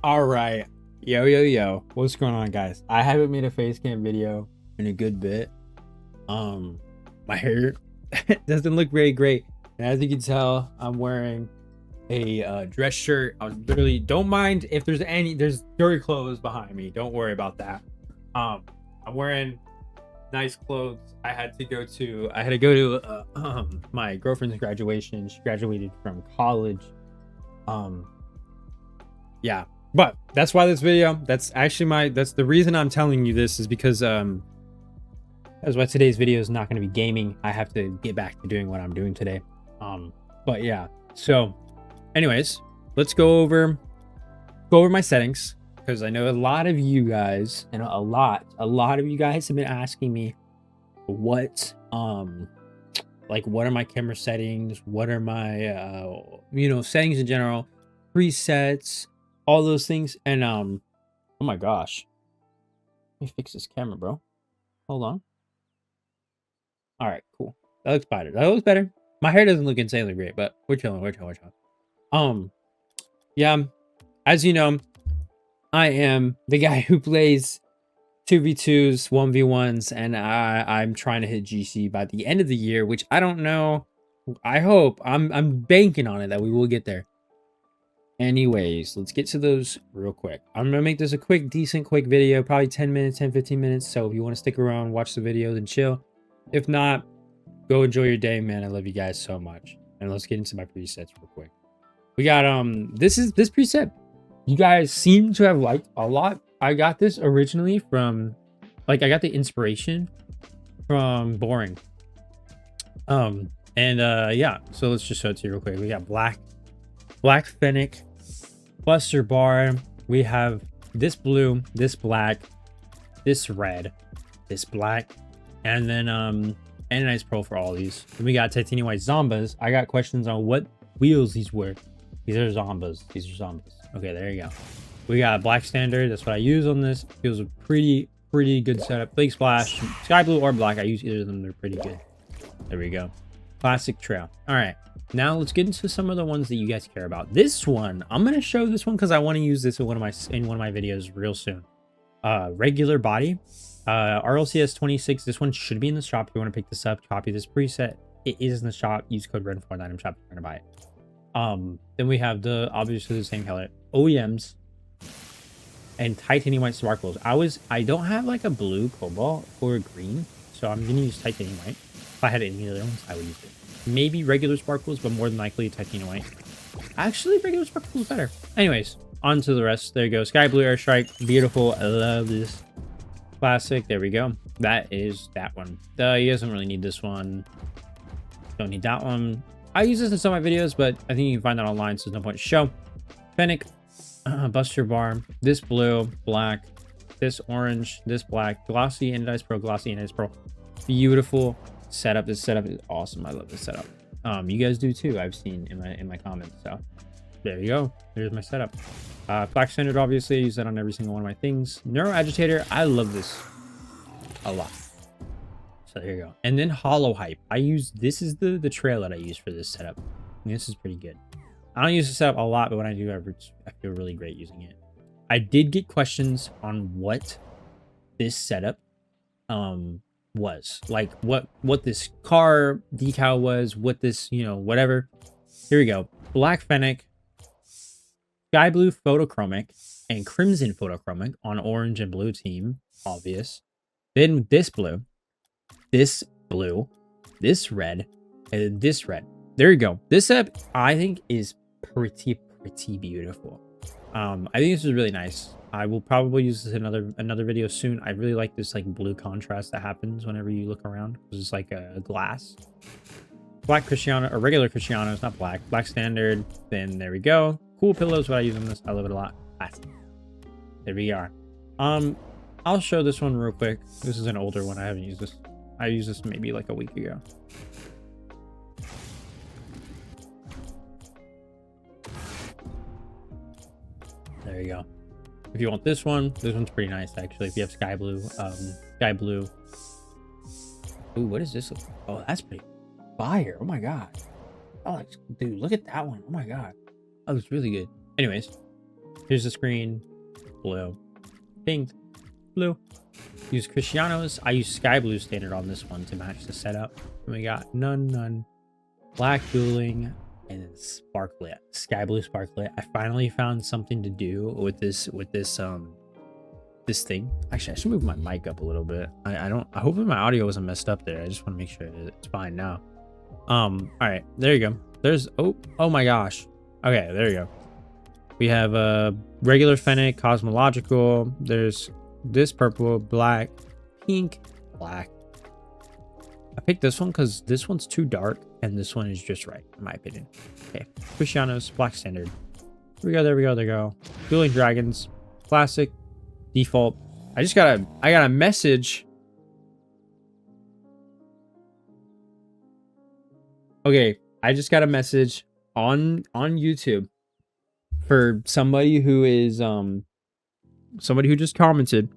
All right. Yo. What's going on, guys? I haven't made a face cam video in a good bit. My hair doesn't look very great. And as you can tell, I'm wearing a dress shirt. I was literally, don't mind if there's dirty clothes behind me. Don't worry about that. I'm wearing nice clothes. I had to go to my girlfriend's graduation. She graduated from college. Um, yeah, but that's why this video, that's the reason I'm telling you this, is because that's why today's video is not going to be gaming. I have to get back to doing what I'm doing today. But yeah, so anyways, let's go over my settings, because I know a lot of you guys, and a lot of you guys have been asking me what like what are my camera settings, what are my settings in general, presets, all those things. And oh my gosh, let me fix this camera, bro. Hold on. All right, cool. That looks better. My hair doesn't look insanely great, but we're chilling. Yeah, as you know, I am the guy who plays 2v2s, 1v1s, and I'm trying to hit GC by the end of the year, which I don't know. I hope. I'm banking on it that we will get there. Anyways, let's get to those real quick. I'm gonna make this a quick video, probably 10 minutes, 15 minutes. So if you want to stick around, watch the video, then chill. If not, go enjoy your day, man. I love you guys so much. And let's get into my presets real quick. We got this preset you guys seem to have liked a lot. I got this originally from, I got the inspiration from Boring. Yeah, so let's just show it to you real quick. We got black Fennec, Buster Bar. We have this blue, this black, this red, this black, and then Anodized Pearl for all these. Then we got Titanium White Zombas. I got questions on what wheels these were. These are Zombas. Okay, there you go. We got Black Standard. That's what I use on this. Feels a pretty good setup. Flake Splash, Sky Blue or Black. I use either of them. They're pretty good. There we go. Classic Trail. All right. Now let's get into some of the ones that you guys care about. This one, I'm gonna show this one because I want to use this in one of my videos real soon. Regular body, RLCS 26. This one should be in the shop if you want to pick this up. Copy this preset. It is in the shop. Use code RED for an item shop if you're gonna buy it. Then we have obviously the same color OEMs and Titanium White Sparkles. I don't have like a blue, cobalt, or a green, so I'm gonna use Titanium White. If I had any other ones, I would use it. Maybe regular Sparkles, but more than likely Titanium White. Actually, regular Sparkles is better. Anyways, on to the rest. There you go. Sky Blue Airstrike. Beautiful. I love this. Classic. There we go. That is that one. You guys don't really need this one. Don't need that one. I use this in some of my videos, but I think you can find that online, so there's no point to show. Fennec, Buster Bar, this blue, black, this orange, this black, glossy anodized pearl, beautiful setup. This setup is awesome. I love this setup. You guys do too. I've seen in my comments. So there you go. Here's my setup. Black Standard, obviously, I use that on every single one of my things. Neuro Agitator, I love this a lot. So there you go. And then Hollow Hype. This is the trail that I use for this setup. And this is pretty good. I don't use this setup a lot, but when I do, I feel really great using it. I did get questions on what this setup was. Like what this car decal was, what this, whatever. Here we go. Black Fennec, Sky Blue Photochromic, and Crimson Photochromic on orange and blue team. Obvious. Then this blue, this red, and this red. There you go. This setup I think is pretty beautiful. I think this is really nice. I will probably use this in another video soon. I really like this like blue contrast that happens whenever you look around, because it's like a glass. Black Cristiano, or regular Cristiano, it's not black. Black Standard. Then there we go. Cool Pillows, what I use on this. I love it a lot. There we are. I'll show this one real quick. This is an older one. I haven't used this. I used this maybe like a week ago. There you go. If you want this one's pretty nice actually. If you have Sky Blue, Ooh, what is this? Oh, that's pretty fire. Oh my god. Oh, dude, look at that one. Oh my god. That looks really good. Anyways, Here's the screen. Blue. Pink. Blue. Use Cristianos. I use sky blue standard on this one to match the setup. And we got none. Black dueling. And then sparklet. Sky blue sparklet. I finally found something to do with this this thing. Actually, I should move my mic up a little bit. I hope my audio wasn't messed up there. I just want to make sure it's fine now. All right, there you go. There's oh my gosh. Okay, there you go. We have a regular Fennec, cosmological. There's this purple, black, pink, black. I picked this one because this one's too dark and this one is just right, in my opinion. Okay, Cristianos, black standard. There we go. Dueling Dragons, classic, default. I got a message. Okay, I just got a message on YouTube for somebody who is somebody who just commented.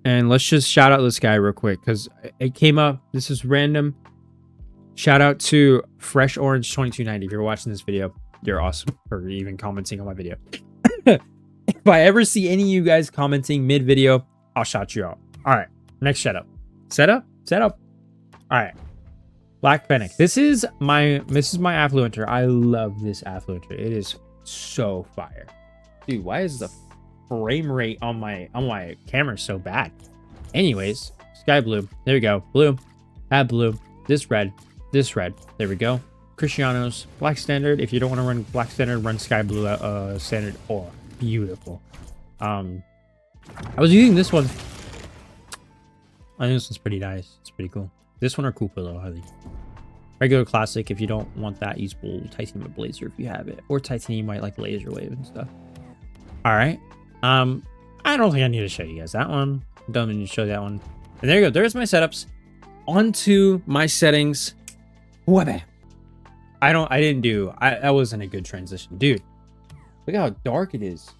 And let's just shout out this guy real quick because it came up. This is random. Shout out to Fresh Orange 2290. If you're watching this video, you're awesome for even commenting on my video. If I ever see any of you guys commenting mid video, I'll shout you out. All right, next shout out. Setup. All right, Black Fennec. This is my affluenter. I love this affluenter. It is so fire, dude. Why is the frame rate on my camera so bad? Anyways, sky blue. There we go. Blue. Add blue. This red. There we go. Cristianos, black standard. If you don't want to run black standard, run sky blue standard. Oh, beautiful. I was using this one. I think this one's pretty nice. It's pretty cool. This one or Kupilo, I think. Regular classic. If you don't want that, use titanium blazer if you have it, or titanium white like laser wave and stuff. All right. I don't think I need to show you guys that one. Don't need to show that one. And there you go. There's my setups. Onto my settings. Whabam. That wasn't a good transition, dude. Look how dark it is.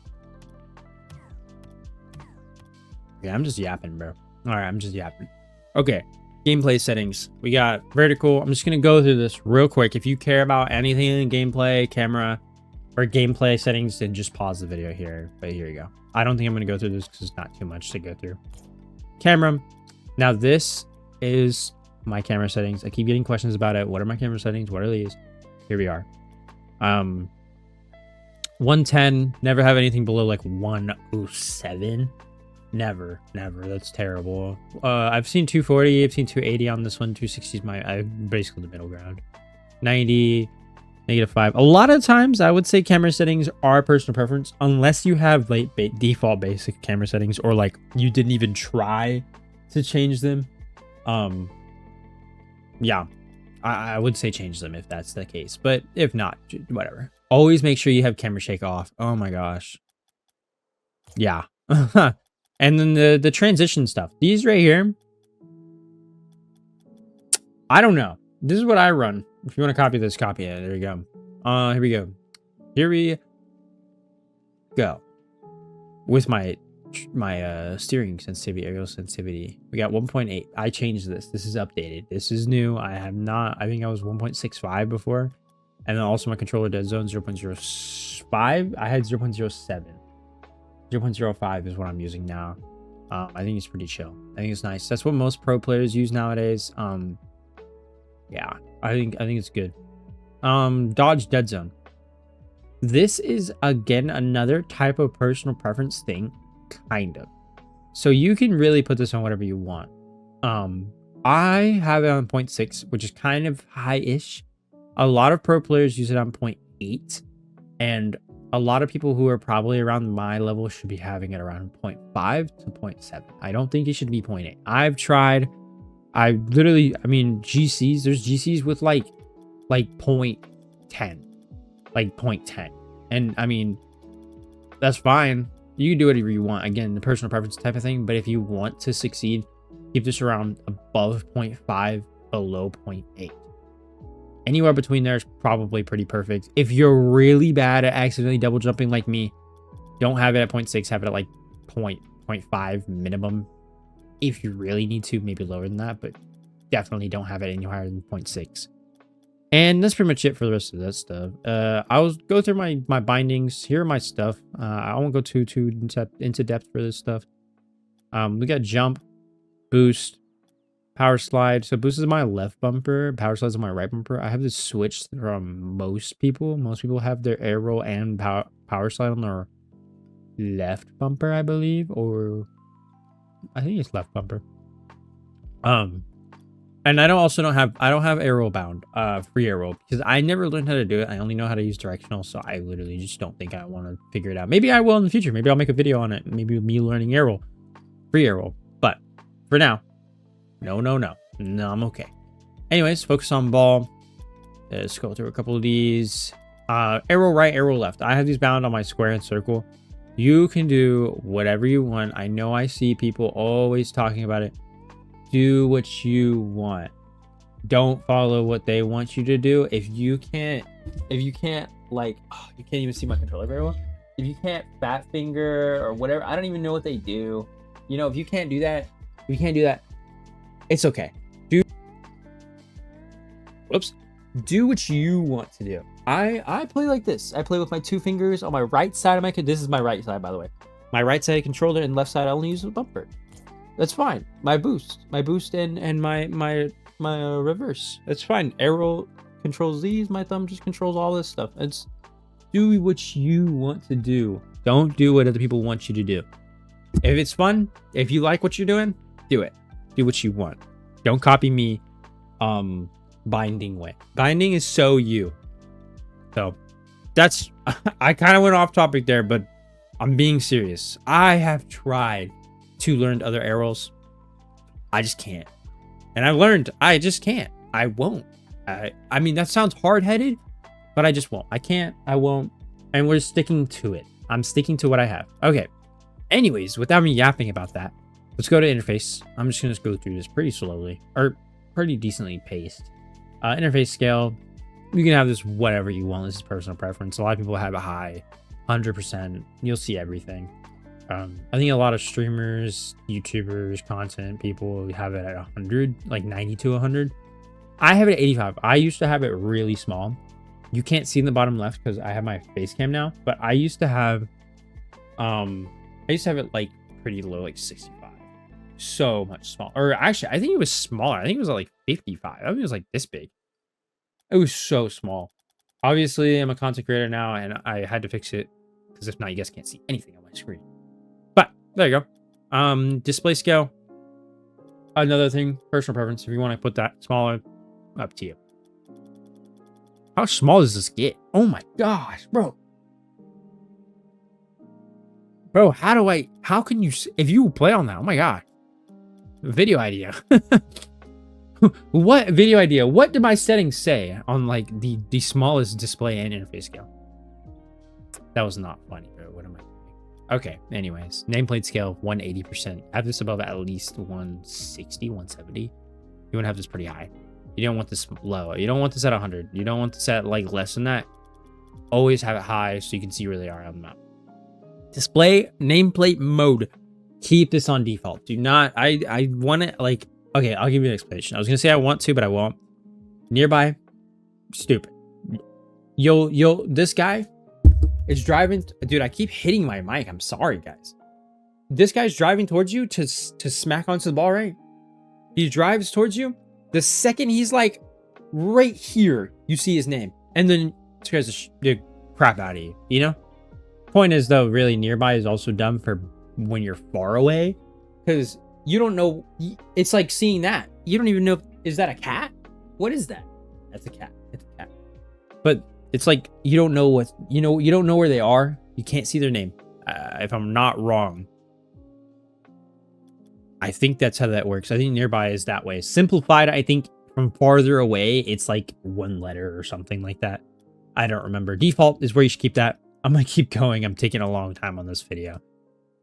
Yeah, I'm just yapping, bro. All right, I'm just yapping. Okay, gameplay settings. We got vertical. I'm just gonna go through this real quick. If you care about anything in gameplay, camera, or gameplay settings, then just pause the video here. But here you go. I don't think I'm gonna go through this because it's not too much to go through. Camera. Now this is my camera settings. I keep getting questions about it. What are my camera settings? What are these? Here we are. 110. Never have anything below like 107. Never. That's terrible. I've seen 240. I've seen 280 on this one. 260 is I'm basically the middle ground. 90. -5. A lot of times I would say camera settings are personal preference unless you have like default basic camera settings, or like you didn't even try to change them. Yeah, I would say change them if that's the case, but if not, whatever. Always make sure you have camera shake off. Oh my gosh. Yeah. And then the transition stuff, these right here, I don't know. This is what I run. If you want to copy this, copy it. There you go. Here we go. Here we go. With my steering sensitivity, aerial sensitivity. We got 1.8. I changed this. This is updated. This is new. I have not. I think I was 1.65 before. And then also my controller dead zone 0.05. I had 0.07. 0.05 is what I'm using now. I think it's pretty chill. I think it's nice. That's what most pro players use nowadays. Yeah, I think it's good. Dodge dead zone. This is again another type of personal preference thing, kind of. So you can really put this on whatever you want. I have it on 0.6, which is kind of high-ish. A lot of pro players use it on 0.8, and a lot of people who are probably around my level should be having it around 0.5 to 0.7. I don't think it should be 0.8. I've tried. I mean, GCs, there's GCs with like 0.10, like 0.10. And I mean, that's fine. You can do whatever you want. Again, the personal preference type of thing. But if you want to succeed, keep this around above 0.5, below 0.8. Anywhere between there is probably pretty perfect. If you're really bad at accidentally double jumping like me, don't have it at 0.6, have it at like 0.5 minimum. If you really need to, maybe lower than that, but definitely don't have it any higher than 0.6. And that's pretty much it for the rest of that stuff. I'll go through my bindings. Here are my stuff. I won't go too into depth for this stuff. We got jump, boost, power slide. So boost is my left bumper, power slide is my right bumper. I have this switched from most people. Most people have their air roll and power slide on their left bumper, I believe, or I think it's left bumper. And I don't have air roll bound, free air roll, because I never learned how to do it. I only know how to use directional, so I literally just don't think I want to figure it out. Maybe I will in the future. Maybe I'll make a video on it. Maybe me learning air roll, free air roll. But for now, no, I'm okay. Anyways, focus on ball. Let's go through a couple of these. Arrow right, arrow left. I have these bound on my square and circle. You can do whatever you want. I know I see people always talking about it. Do what you want. Don't follow what they want you to do. If you can't like, oh, you can't even see my controller very well. If you can't fat finger or whatever, I don't even know what they do. You know, if you can't do that, it's okay. Do what you want to do. I play like this. I play with my 2 fingers on my right side of my, this is my right side, by the way. My right side controller, and left side I only use the bumper. That's fine. My boost and my reverse. That's fine. Arrow controls these. My thumb just controls all this stuff. It's do what you want to do. Don't do what other people want you to do. If it's fun, if you like what you're doing, do it. Do what you want. Don't copy me. Binding way. Binding is so you. So that's I kind of went off topic there, but I'm being serious. I have tried to learn other arrows. I just can't. And I've learned I just can't. I won't. I mean, that sounds hard-headed, but I just won't. I can't. I won't. And we're sticking to it. I'm sticking to what I have. Okay. Anyways, without me yapping about that, let's go to interface. I'm just going to go through this pretty slowly, or pretty decently paced. Interface scale. You can have this whatever you want. This is personal preference. A lot of people have a high, 100%. You'll see everything. I think a lot of streamers, YouTubers, content people have it at 100, like 90 to 100. I have it at 85. I used to have it really small. You can't see in the bottom left because I have my face cam now, but I used to have it like pretty low, like 65. So much smaller. Or actually, I think it was smaller. I think it was like 55. I think it was like this big. It was so small. Obviously, I'm a content creator now, and I had to fix it because if not, you guys can't see anything on my screen. But there you go. Display scale. Another thing, personal preference. If you want to put that smaller, up to you. How small does this get? Oh my gosh, bro. Bro, how can you, if you play on that, oh my god. Video idea. What video idea? What did my settings say on like the smallest display and interface scale? That was not funny, bro. What am I doing? Okay, anyways. Nameplate scale, 180%. Have this above at least 160, 170. You want to have this pretty high. You don't want this low. You don't want this at 100. You don't want this at like less than that. Always have it high so you can see where they are on the map. Display nameplate mode. Keep this on default. Do not, I want it like, okay, I'll give you an explanation. I was gonna say I want to, but I won't. Nearby, stupid. This guy is driving, dude, I keep hitting my mic. I'm sorry, guys. This guy's driving towards you to smack onto the ball, right? He drives towards you. The second he's like right here, you see his name, and then scares the crap out of you, you know? Point is though, really nearby is also dumb for when you're far away, because you don't know. It's like seeing that. You don't even know. Is that a cat? What is that? That's a cat. It's a cat. But it's like you don't know what, you don't know where they are. You can't see their name. If I'm not wrong, I think that's how that works. I think nearby is that way. Simplified, I think from farther away, it's like one letter or something like that. I don't remember. Default is where you should keep that. I'm going to keep going. I'm taking a long time on this video.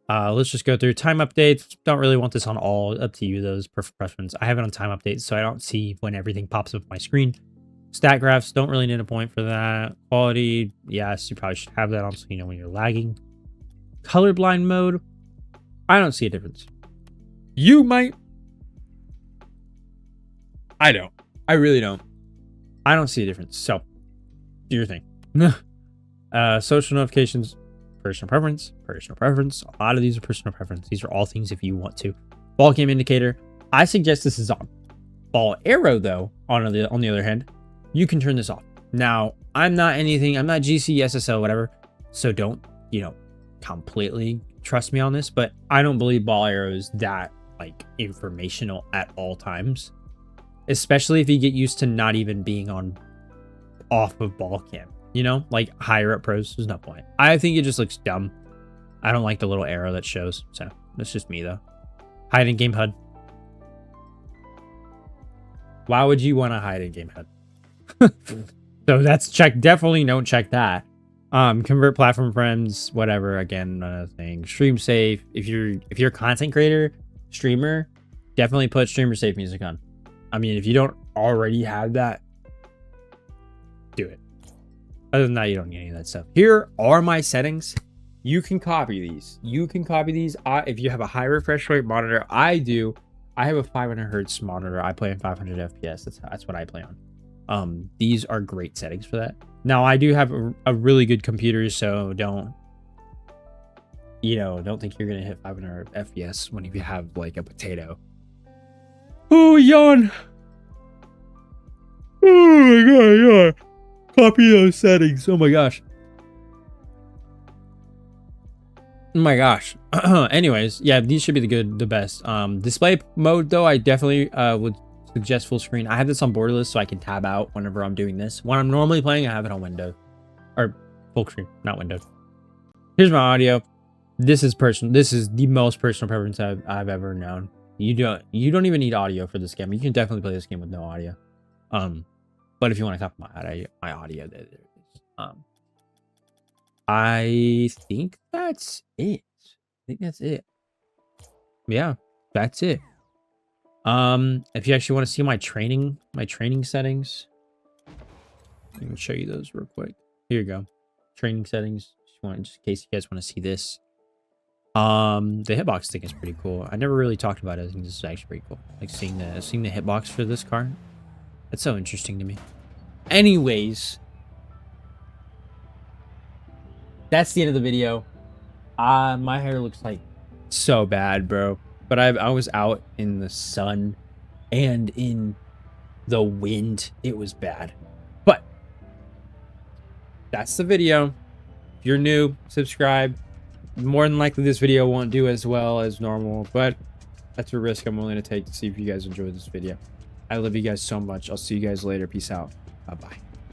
Let's just go through time updates. Don't really want this on all. Up to you, those preference. I have it on time updates, so I don't see when everything pops up on my screen. Stat graphs, don't really need a point for that. Quality, yes, you probably should have that on so you know when you're lagging. Colorblind mode, I don't see a difference. You might. I don't. I really don't. I don't see a difference. So do your thing. Social notifications, personal preference, personal preference. A lot of these are personal preference. These are all things if you want to. Ball game indicator. I suggest this is on. Ball arrow though, on the other hand, you can turn this off. Now, I'm not GC, SSL, whatever. So don't, completely trust me on this, but I don't believe ball arrow is that like informational at all times. Especially if you get used to not even being off of ball cam. Like higher up pros, there's no point. I think it just looks dumb. I don't like the little arrow that shows. So that's just me though. Hide in game HUD. Why would you want to hide in game HUD? So that's check. Definitely don't check that. Convert platform friends, whatever. Again, another thing. Stream safe. If you're a content creator, streamer, definitely put streamer safe music on. I mean, if you don't already have that, do it. Other than that, you don't need any of that stuff. Here are my settings. You can copy these. If you have a high refresh rate monitor, I do. I have a 500 hertz monitor. I play in 500 FPS. That's what I play on. These are great settings for that. Now, I do have a really good computer, so don't think you're gonna hit 500 FPS when you have like a potato. Oh, yawn. Oh my god, yawn. Copy those settings. Oh my gosh. Oh my gosh. Anyways, yeah, these should be the best. Display mode though, I definitely would suggest full screen. I have this on borderless so I can tab out whenever I'm doing this. When I'm normally playing, I have it on window or full screen, not window. Here's my audio. This is personal. This is the most personal preference I've ever known. You don't even need audio for this game. You can definitely play this game with no audio. But if you want to copy my audio, there it is. I think that's it. Yeah, that's it. If you actually want to see my training settings, I can show you those real quick. Here you go. Training settings. Just in case you guys want to see this. The hitbox thing is pretty cool. I never really talked about it. I think this is actually pretty cool. Like seeing the hitbox for this car. That's so interesting to me. Anyways, that's the end of the video. My hair looks like so bad, bro. But I was out in the sun and in the wind. It was bad. But that's the video. If you're new, subscribe. More than likely this video won't do as well as normal, but that's a risk I'm willing to take to see if you guys enjoy this video. I love you guys so much. I'll see you guys later. Peace out. Bye-bye.